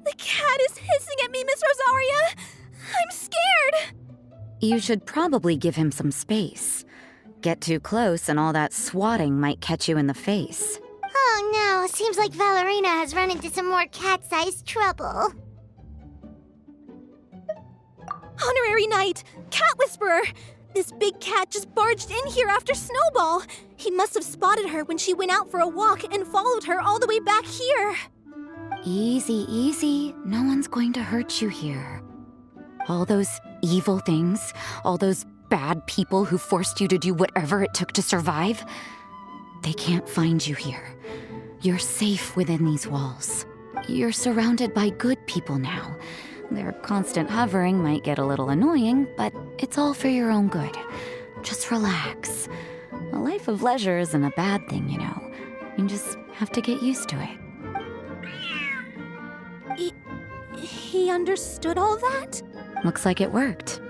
The cat is hissing at me, Miss Rosaria! I'm scared! You should probably give him some space. Get too close and all that swatting might catch you in the face. Oh no, seems like Valerina has run into some more cat-sized trouble. Honorary Knight! Cat Whisperer! This big cat just barged in here after Snowball! He must have spotted her when she went out for a walk and followed her all the way back here! Easy, easy. No one's going to hurt you here. All those evil things, all those bad people who forced you to do whatever it took to survive, they can't find you here. You're safe within these walls. You're surrounded by good people now. Their constant hovering might get a little annoying, but it's all for your own good. Just relax. A life of leisure isn't a bad thing, you know. You just have to get used to it. He understood all that? Looks like it worked.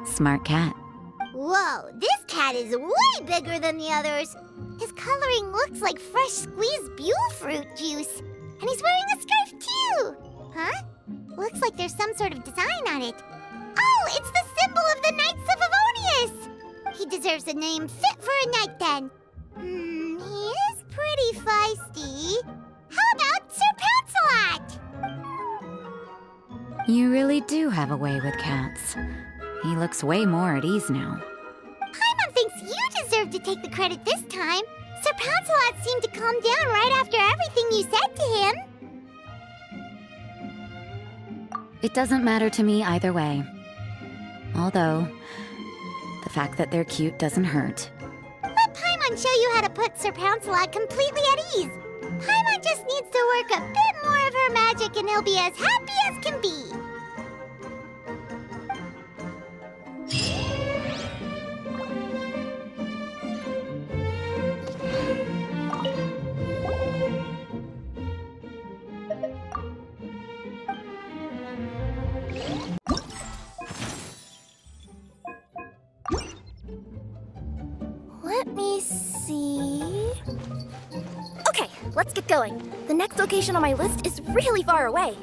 Smart cat. Whoa, this cat is way bigger than the others. His coloring looks like fresh squeezed Buell fruit juice. And he's wearing a scarf too! Huh? Looks like there's some sort of design on it. Oh, it's the symbol of the Knights of Avonius! He deserves a name fit for a knight then. He is pretty feisty. How about Sir Pouncelot? You really do have a way with cats. He looks way more at ease now. Paimon thinks you deserve to take the credit this time. Sir Pouncelot seemed to calm down right after everything you said to him. It doesn't matter to me either way. Although, the fact that they're cute doesn't hurt. Let Paimon show you how to put Sir Pouncelot completely at ease. Paimon just needs to work a bit more of her magic and he'll be as happy as can be. Let me see... Okay, let's get going. The next location on my list is really far away.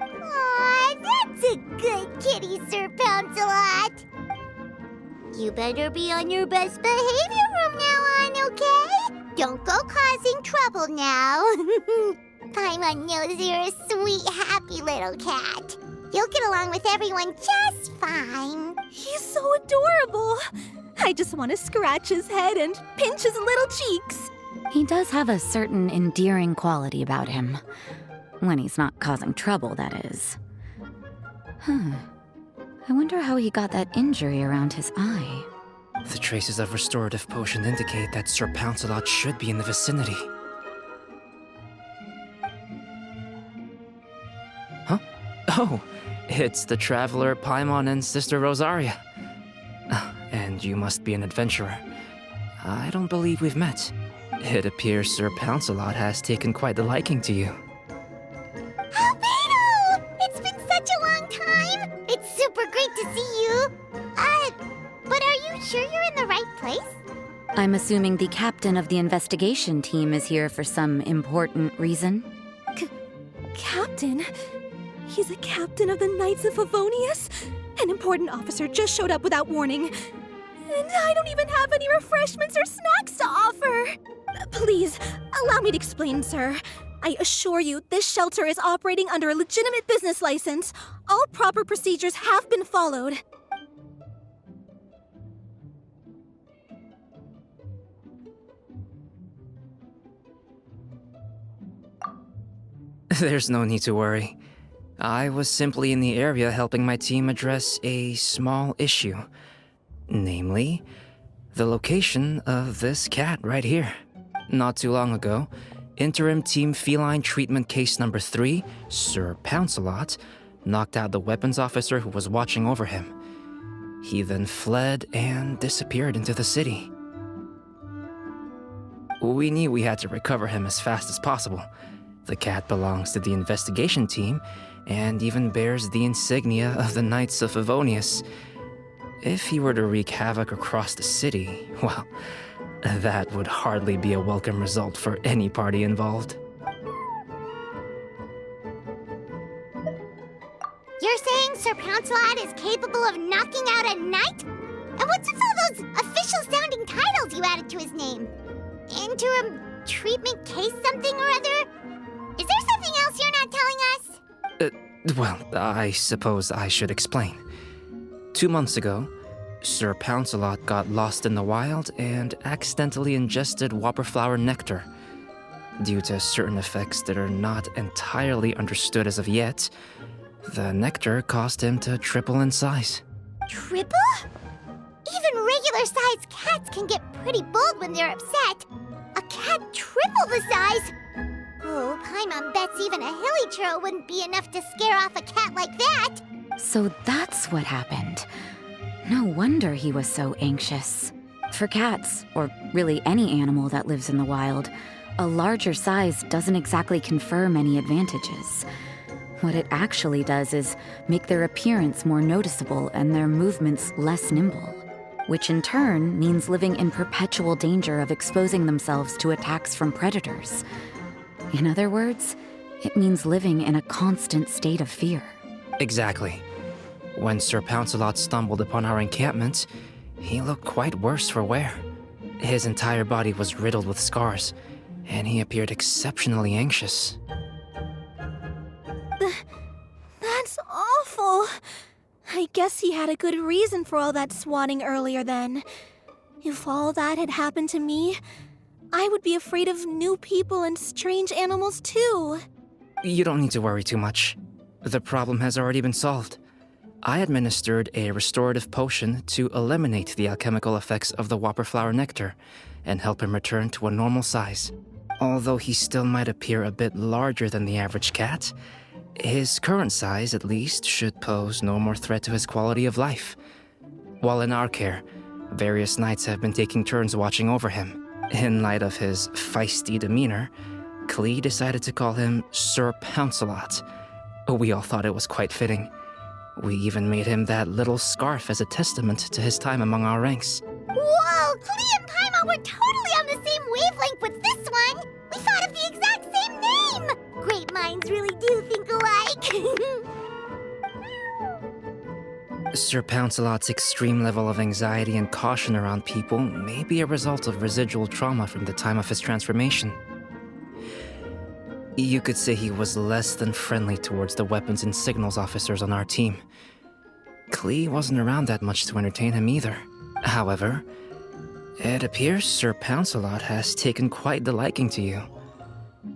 Aw, that's a good kitty, Sir Pouncelot. You better be on your best behavior from now on, okay? Don't go causing trouble now. Paimon knows you're a sweet, happy little cat. You'll get along with everyone just fine. He's so adorable. I just want to scratch his head and pinch his little cheeks. He does have a certain endearing quality about him. When he's not causing trouble, that is. I wonder how he got that injury around his eye. The traces of restorative potion indicate that Sir Pouncelot should be in the vicinity. Huh? Oh, it's the traveler Paimon and Sister Rosaria. And you must be an adventurer. I don't believe we've met. It appears Sir Pouncelot has taken quite the liking to you. Albedo! It's been such a long time! It's super great to see you! But are you sure you're in the right place? I'm assuming the captain of the investigation team is here for some important reason. Captain? He's a captain of the Knights of Favonius? An important officer just showed up without warning. And I don't even have any refreshments or snacks to offer. Please, allow me to explain, sir. I assure you, this shelter is operating under a legitimate business license. All proper procedures have been followed. There's no need to worry. I was simply in the area helping my team address a small issue. Namely, the location of this cat right here. Not too long ago, Interim Team Feline Treatment Case Number 3, Sir Pouncelot, knocked out the weapons officer who was watching over him. He then fled and disappeared into the city. We knew we had to recover him as fast as possible. The cat belongs to the investigation team and even bears the insignia of the Knights of Favonius. If he were to wreak havoc across the city, well, that would hardly be a welcome result for any party involved. You're saying Sir Pouncelot is capable of knocking out a knight? And what's with all those official-sounding titles you added to his name? Interim treatment case something or other? Is there something else you're not telling us? Well, I suppose I should explain. 2 months ago, Sir Pouncelot got lost in the wild and accidentally ingested whopperflower nectar. Due to certain effects that are not entirely understood as of yet, the nectar caused him to triple in size. Triple? Even regular-sized cats can get pretty bold when they're upset. A cat triple the size? Oh, Paimon bets even a hilly churl wouldn't be enough to scare off a cat like that. So that's what happened. No wonder he was so anxious. For cats, or really any animal that lives in the wild, a larger size doesn't exactly confer many advantages. What it actually does is make their appearance more noticeable and their movements less nimble, which in turn means living in perpetual danger of exposing themselves to attacks from predators. In other words, it means living in a constant state of fear. Exactly. When Sir Pouncelot stumbled upon our encampment, he looked quite worse for wear. His entire body was riddled with scars, and he appeared exceptionally anxious. That's awful. I guess he had a good reason for all that swatting earlier then. If all that had happened to me, I would be afraid of new people and strange animals too. You don't need to worry too much. The problem has already been solved. I administered a restorative potion to eliminate the alchemical effects of the whopperflower nectar and help him return to a normal size. Although he still might appear a bit larger than the average cat, his current size, at least, should pose no more threat to his quality of life. While in our care, various knights have been taking turns watching over him. In light of his feisty demeanor, Klee decided to call him Sir Pouncelot. We all thought it was quite fitting. We even made him that little scarf as a testament to his time among our ranks. Whoa, Klee and Paimon were totally on the same wavelength with this one. We thought of the exact same name. Great minds really do think alike. Sir Pouncelot's extreme level of anxiety and caution around people may be a result of residual trauma from the time of his transformation. You could say he was less than friendly towards the weapons and signals officers on our team. Klee wasn't around that much to entertain him either. However, it appears Sir Pouncelot has taken quite the liking to you.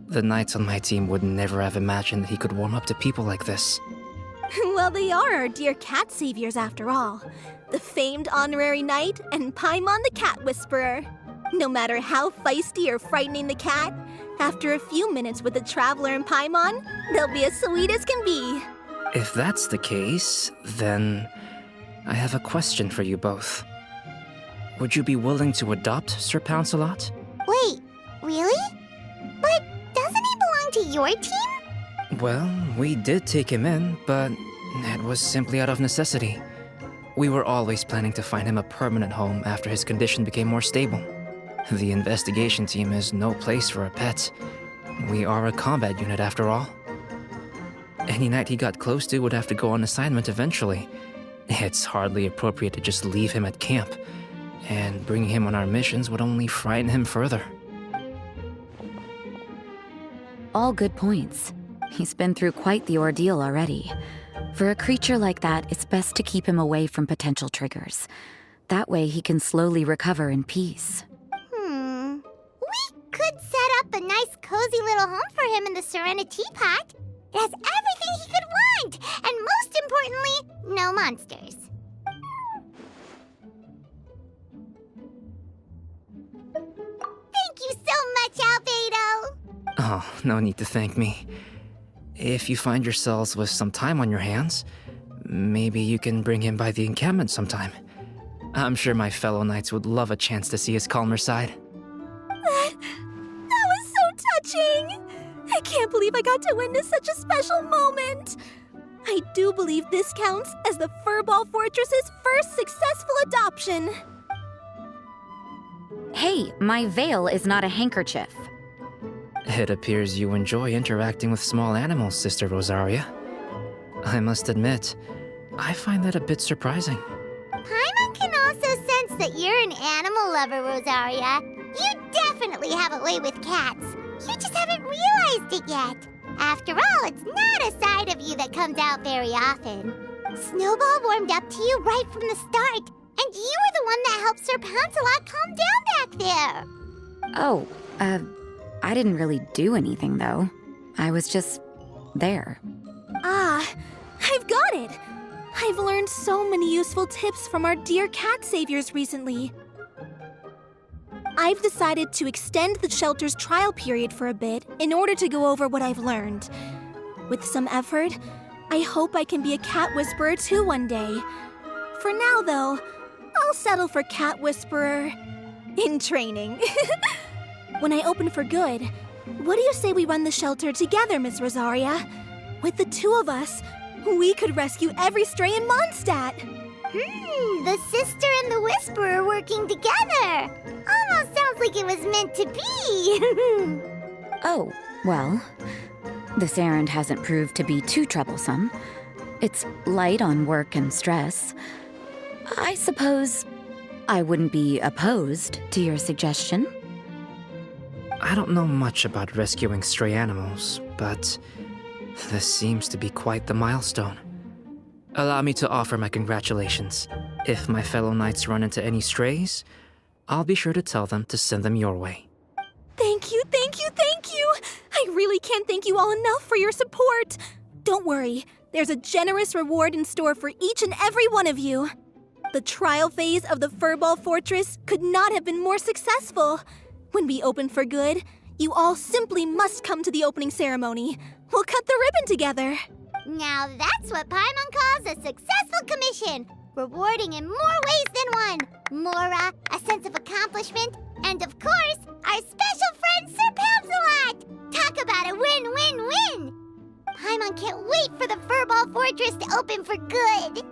The knights on my team would never have imagined that he could warm up to people like this. Well, they are our dear cat saviors after all. The famed honorary knight and Paimon the cat whisperer. No matter how feisty or frightening the cat, after a few minutes with the traveler and Paimon, they'll be as sweet as can be. If that's the case, then I have a question for you both. Would you be willing to adopt Sir Pouncelot? Wait, really? But doesn't he belong to your team? Well, we did take him in, but it was simply out of necessity. We were always planning to find him a permanent home after his condition became more stable. The investigation team is no place for a pet. We are a combat unit after all. Any knight he got close to would have to go on assignment eventually. It's hardly appropriate to just leave him at camp, and bringing him on our missions would only frighten him further. All good points. He's been through quite the ordeal already. For a creature like that, it's best to keep him away from potential triggers. That way he can slowly recover in peace. We could set up a nice cozy little home for him in the Serenity Pot. It has everything he could want, and most importantly, no monsters. Thank you so much, Albedo! Oh, no need to thank me. If you find yourselves with some time on your hands, maybe you can bring him by the encampment sometime. I'm sure my fellow knights would love a chance to see his calmer side. That was so touching! I can't believe I got to witness such a special moment! I do believe this counts as the Furball Fortress's first successful adoption. Hey, my veil is not a handkerchief. It appears you enjoy interacting with small animals, Sister Rosaria. I must admit, I find that a bit surprising. Paimon can also sense that you're an animal lover, Rosaria. You definitely have a way with cats. You just haven't realized it yet. After all, it's not a side part of you that comes out very often. Snowball warmed up to you right from the start, and you were the one that helped Sir Pouncelot calm down back there. Oh, I didn't really do anything, though. I was just there. Ah, I've got it! I've learned so many useful tips from our dear cat saviors recently. I've decided to extend the shelter's trial period for a bit in order to go over what I've learned. With some effort, I hope I can be a cat whisperer too one day. For now, though, I'll settle for cat whisperer in training. When I open for good, what do you say we run the shelter together, Miss Rosaria? With the two of us, we could rescue every stray in Mondstadt. The sister and the whisperer working together. Almost sounds like it was meant to be. Oh, well, this errand hasn't proved to be too troublesome. It's light on work and stress. I suppose I wouldn't be opposed to your suggestion. I don't know much about rescuing stray animals, but this seems to be quite the milestone. Allow me to offer my congratulations. If my fellow knights run into any strays, I'll be sure to tell them to send them your way. Thank you, thank you, thank you! I really can't thank you all enough for your support. Don't worry, there's a generous reward in store for each and every one of you. The trial phase of the Furball Fortress could not have been more successful. When we open for good, you all simply must come to the opening ceremony. We'll cut the ribbon together. Now that's what Paimon calls a successful commission. Rewarding in more ways than one. Mora, a sense of accomplishment, and of course, our special friend Sir Pouncelot. Talk about a win-win-win. Paimon can't wait for the Furball Fortress to open for good.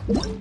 What?